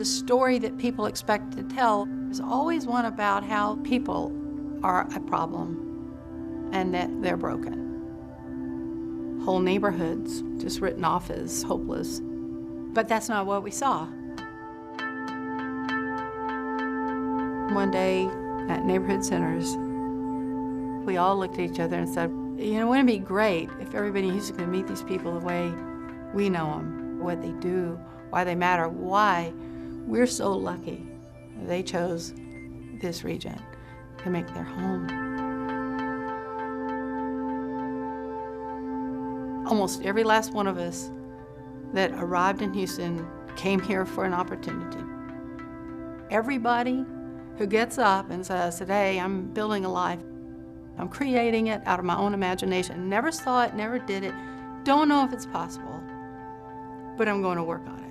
story that people expect to tell. There's always one about how people are a problem and that they're broken. Whole neighborhoods just written off as hopeless. But that's not what we saw. One day at Neighborhood Centers, we all looked at each other and said, you know, wouldn't it be great if everybody in Houston could meet these people the way we know them, what they do, why they matter, why we're so lucky they chose this region to make their home. Almost every last one of us that arrived in Houston came here for an opportunity. Everybody who gets up and says, today I'm building a life, I'm creating it out of my own imagination, never saw it, never did it, don't know if it's possible, but I'm going to work on it.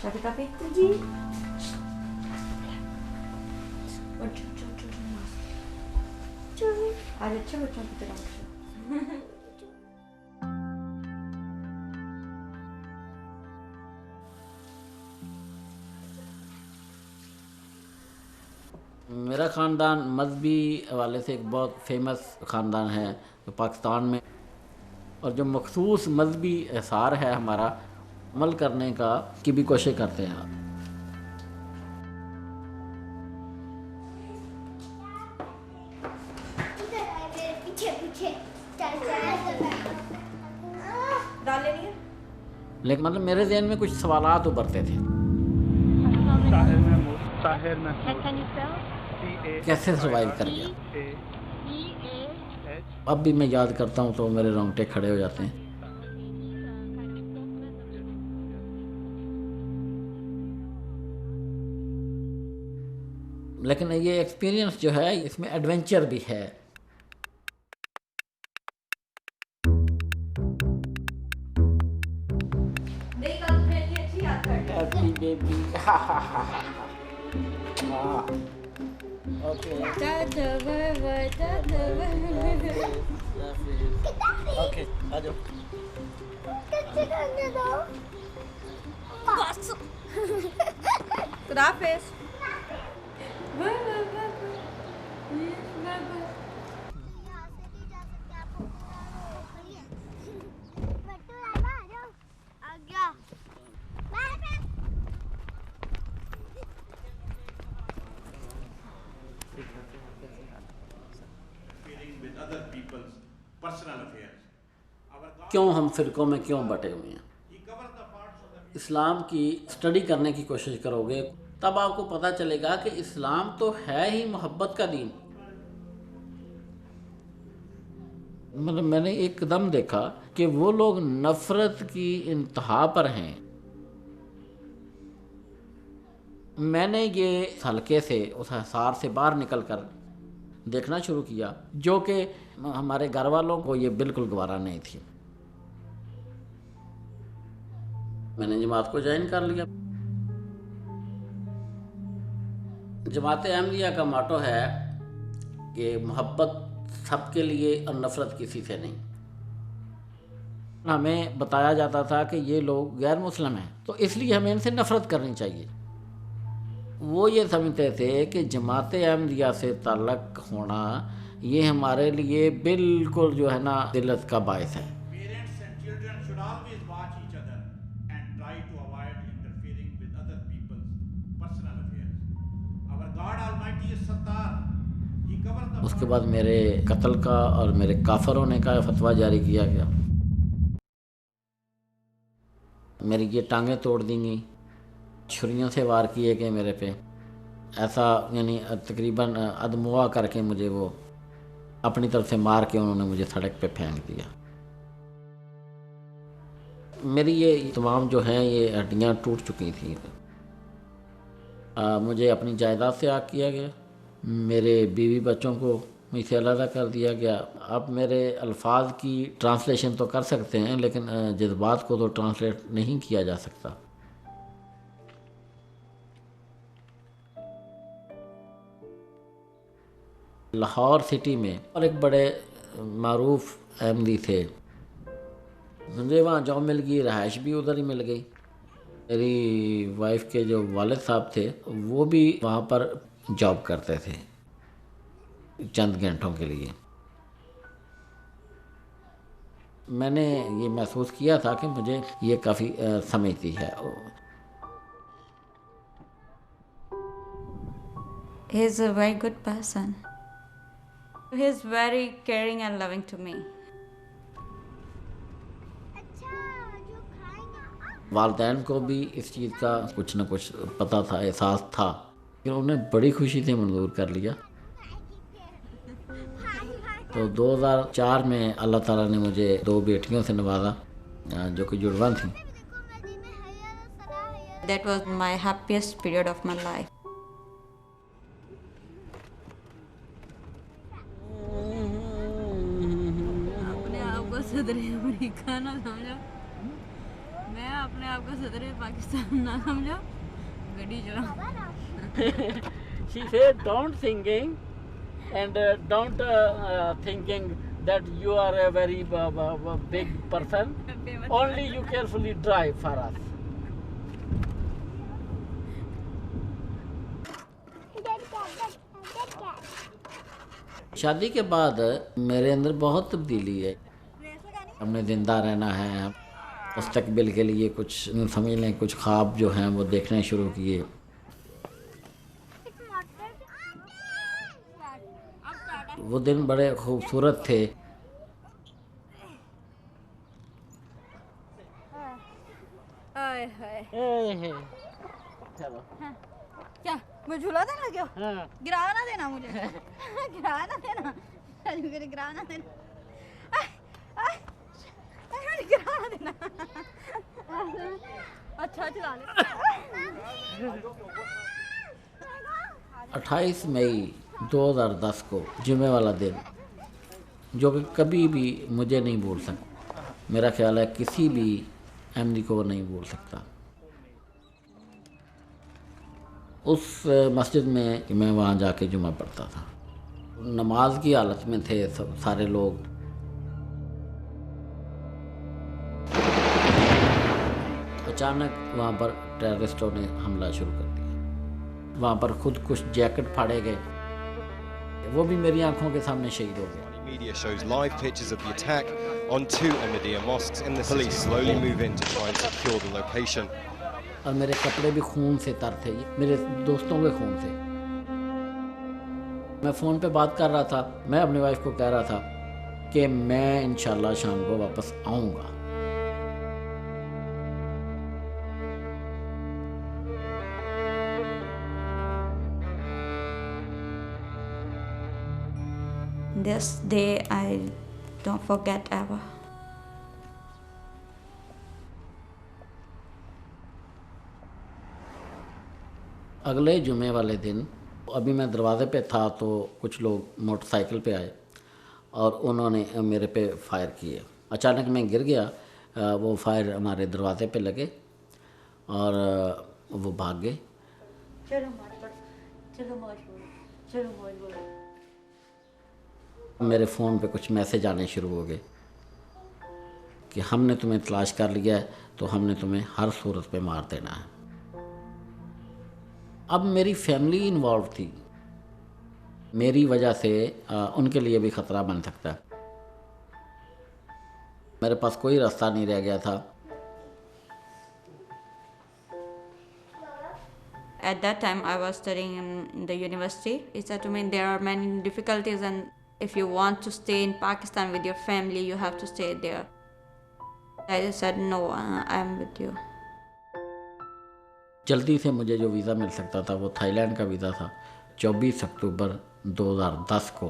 Tapi? Ada coba kita langsung. मेरा ख़ानदान मजहबी हवाले से एक बहुत famous ख़ानदान है पाकिस्तान में, और जो मखसूस मजहबी एसार है हमारा अमल करने का की भी कोशिश करते हैं। लेकिन मतलब मेरे ज़हन में कुछ सवालात उभरते थे। कैसे सर्वाइव कर गया, अब भी मैं याद करता हूँ तो मेरे रोंगटे खड़े हो जाते हैं। लेकिन ये एक्सपीरियंस जो है इसमें एडवेंचर भी है। Happy baby. Okay. Okay, आ जाओ। Gracias. क्यों हम फ़िरक़ों में क्यों बटे हुए हैं? इस्लाम की स्टडी करने की कोशिश करोगे तब आपको पता चलेगा कि इस्लाम तो है ही मोहब्बत का दीन। मतलब मैंने एकदम देखा कि वो लोग नफ़रत की इंतहा पर हैं। मैंने ये हल्के से उस हिसार से बाहर निकलकर देखना शुरू किया, जो कि हमारे घर वालों को ये बिल्कुल गवारा नहीं थी। मैंने जमात को ज्वाइन कर लिया। जमात अहमदिया का मोटो है कि मोहब्बत सबके लिए और नफ़रत किसी से नहीं। हमें बताया जाता था कि ये लोग गैर मुस्लिम हैं तो इसलिए हमें इनसे नफ़रत करनी चाहिए। वो ये समझते थे कि जमात अहमदिया से ताल्लुक़ होना ये हमारे लिए बिल्कुल जो है ना दिल्लत का बायस है। उसके बाद मेरे कत्ल का और मेरे काफर होने का फतवा जारी किया गया। मेरी ये टांगें तोड़ दी गई, छुरियों से वार किए गए मेरे पे, ऐसा यानी तकरीबन अदमुआ करके मुझे वो अपनी तरफ से मार के उन्होंने मुझे सड़क पे फेंक दिया। मेरी ये तमाम जो हैं ये हड्डियाँ टूट चुकी थी। मुझे अपनी जायदाद से आग किया गया, मेरे बीवी बच्चों को मुझसे अलग कर दिया गया। आप मेरे अल्फाज की ट्रांसलेशन तो कर सकते हैं लेकिन जज्बात को तो ट्रांसलेट नहीं किया जा सकता। लाहौर सिटी में और एक बड़े मारूफ अहमदी थे, मुझे वहाँ जॉब मिल गई, रहाइश भी उधर ही मिल गई। मेरी वाइफ के जो वालिद साहब थे वो भी वहाँ पर जॉब करते थे चंद घंटों के लिए। मैंने ये महसूस किया था कि मुझे ये काफ़ी समझती है। He is a very good person. He is very caring and loving to me. वालदैन को भी इस चीज़ का कुछ न कुछ पता था, एहसास था, कि उन्होंने बड़ी खुशी से मंजूर कर लिया। तो 2004 में अल्लाह ताला ने मुझे 2 बेटियों से नवाजा जो कि जुड़वा थीं। That was my happiest period of my life. अपने आप को सदरे अमेरिका ना समझो, मैं अपने आप को सदरे पाकिस्तान ना समझो, गड्डी चलाओ। She said, don't thinking and don't thinking that you are a very big person. Only you carefully drive for us. शादी के बाद मेरे अंदर बहुत तब्दीली है। हमने ज़िंदा रहना है, मुस्तकबिल के लिए कुछ समझ लें, कुछ ख्वाब जो हैं वो देखने शुरू किए। वो दिन बड़े खूबसूरत थे। चलो क्या मैं झूला देना क्यों? गिरा ना देना मुझे। गिरा ना देना, मुझे गिरा ना देना, मुझे गिरा ना देना। अच्छा चला ले। 28 मई 2010 को जुमे वाला दिन, जो कि कभी भी मुझे नहीं भूल सकता, मेरा ख्याल है किसी भी अहमदी को नहीं भूल सकता। उस मस्जिद में मैं वहाँ जाके जुमा पढ़ता था, नमाज की हालत में थे सारे लोग। अचानक वहाँ पर टेररिस्टों ने हमला शुरू कर दिया। वहाँ पर खुद कुछ जैकेट फाड़े गए, वो भी मेरी आंखों के सामने शहीद हो गया। Media shows live pictures of the attack on 2 Ahmadiyya mosques in the city. Police slowly move in to try and secure the location. और मेरे कपड़े भी खून से तर थे, मेरे दोस्तों के खून से। मैं फ़ोन पे बात कर रहा था, मैं अपनी वाइफ को कह रहा था कि मैं इंशाल्लाह शाम को वापस आऊँगा। This day I don't forget ever. अगले जुमे वाले दिन अभी मैं दरवाज़े पे था तो कुछ लोग मोटरसाइकिल पे आए और उन्होंने मेरे पे फायर किए। अचानक मैं गिर गया, वो फायर हमारे दरवाज़े पे लगे और वो भाग गए। मेरे फ़ोन पे कुछ मैसेज आने शुरू हो गए कि हमने तुम्हें तलाश कर लिया है, तो हमने तुम्हें हर सूरत पे मार देना है। अब मेरी फैमिली इन्वॉल्व थी, मेरी वजह से उनके लिए भी ख़तरा बन सकता है। मेरे पास कोई रास्ता नहीं रह गया था। At that time I was studying in the university. He said to me, there are many difficulties and if you want to stay in Pakistan with your family, you have to stay there. I just said, no, I am with you. जल्दी से मुझे जो visa मिल सकता था वो Thailand का visa था। 24 अक्टूबर 2010 को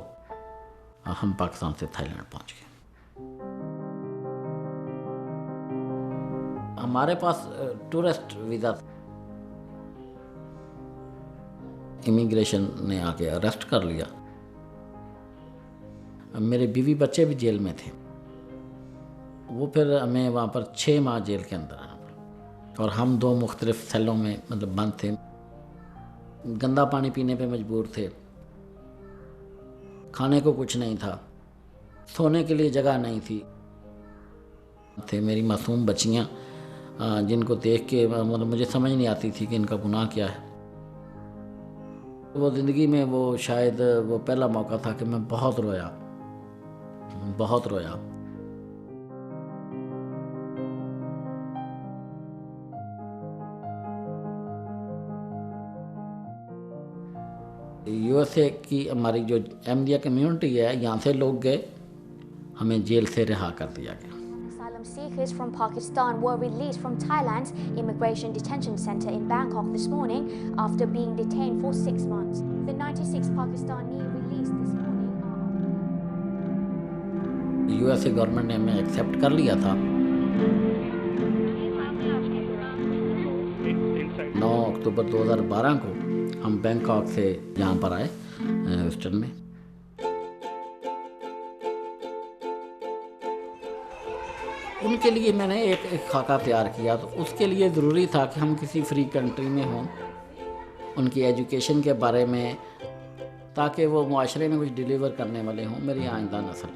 हम पाकिस्तान से थाईलैंड पहुंच गए। हमारे पास टूरिस्ट वीज़ा था। इमिग्रेशन ने आके अरेस्ट कर लिया। मेरे बीवी बच्चे भी जेल में थे। वो फिर हमें वहाँ पर 6 माह जेल के अंदर और हम 2 मुख्तलिफ सेलों में मतलब बंद थे। गंदा पानी पीने पे मजबूर थे, खाने को कुछ नहीं था, सोने के लिए जगह नहीं थी। मेरी मासूम बच्चियाँ जिनको देख के मतलब मुझे समझ नहीं आती थी कि इनका गुनाह क्या है। वो ज़िंदगी में वो शायद वो पहला मौका था कि मैं बहुत रोया, बहुत रोया। यूएसए की हमारी जो अहमदिया कम्युनिटी है, यहाँ से लोग गए, हमें जेल से रिहा कर दिया गया। Asylum seekers from Pakistan were released from Thailand's immigration detention center in Bangkok this morning after being detained for 6 months. The 96 Pakistani released this morning are... USA government ने हमें एक्सेप्ट कर लिया था। 9 अक्टूबर 2012 को हम बैंकॉक से यहाँ पर आए ह्यूस्टन में। उनके लिए मैंने एक खाका तैयार किया, तो उसके लिए ज़रूरी था कि हम किसी फ्री कंट्री में हों, उनकी एजुकेशन के बारे में, ताकि वो मुआशरे में कुछ डिलीवर करने वाले हों मेरी आइंदा नस्ल।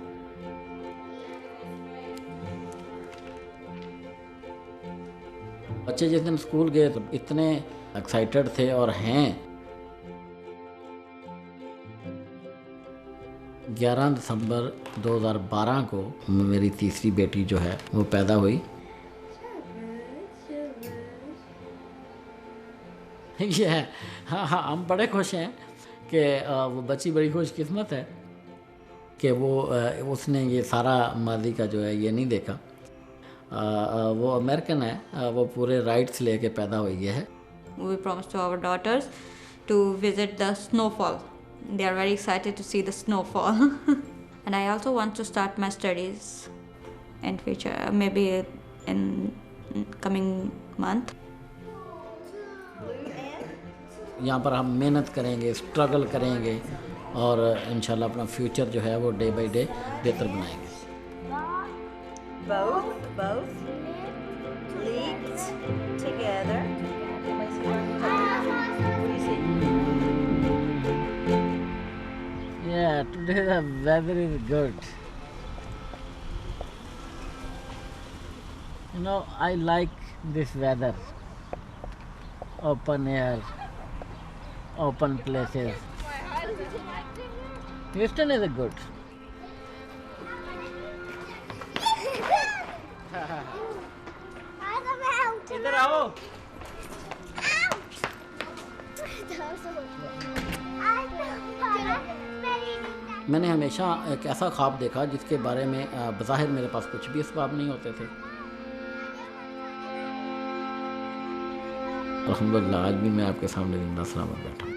बच्चे जिस दिन स्कूल गए तो इतने एक्साइटेड थे और हैं। 11 दिसंबर 2012 को मेरी तीसरी बेटी जो है वो पैदा हुई। ये है, हाँ हाँ, हम बड़े खुश हैं कि वो बच्ची बड़ी खुशकिस्मत है कि उसने ये सारा मादी का जो है ये नहीं देखा। वो अमेरिकन है, वो पूरे राइट्स लेके पैदा हुई है। We promised to our daughters to visit the snowfall. They are very excited to see the snowfall. And I also want to start my studies in future, maybe in coming month. यहाँ पर हम मेहनत करेंगे, struggle करेंगे और इंशाल्लाह अपना future जो है वो डे बाय डे बेहतर बनाएंगे। Both legs together. Yeah, today the weather is good. You know, I like this weather. Open air, open places. Houston is good. इधर आओ। मैंने हमेशा एक ऐसा ख्वाब देखा जिसके बारे में बज़ाहिर मेरे पास कुछ भी असबाब नहीं होते थे। अल्हम्दुलिल्लाह आज भी मैं आपके सामने जिंदा सलामत बैठा हूँ।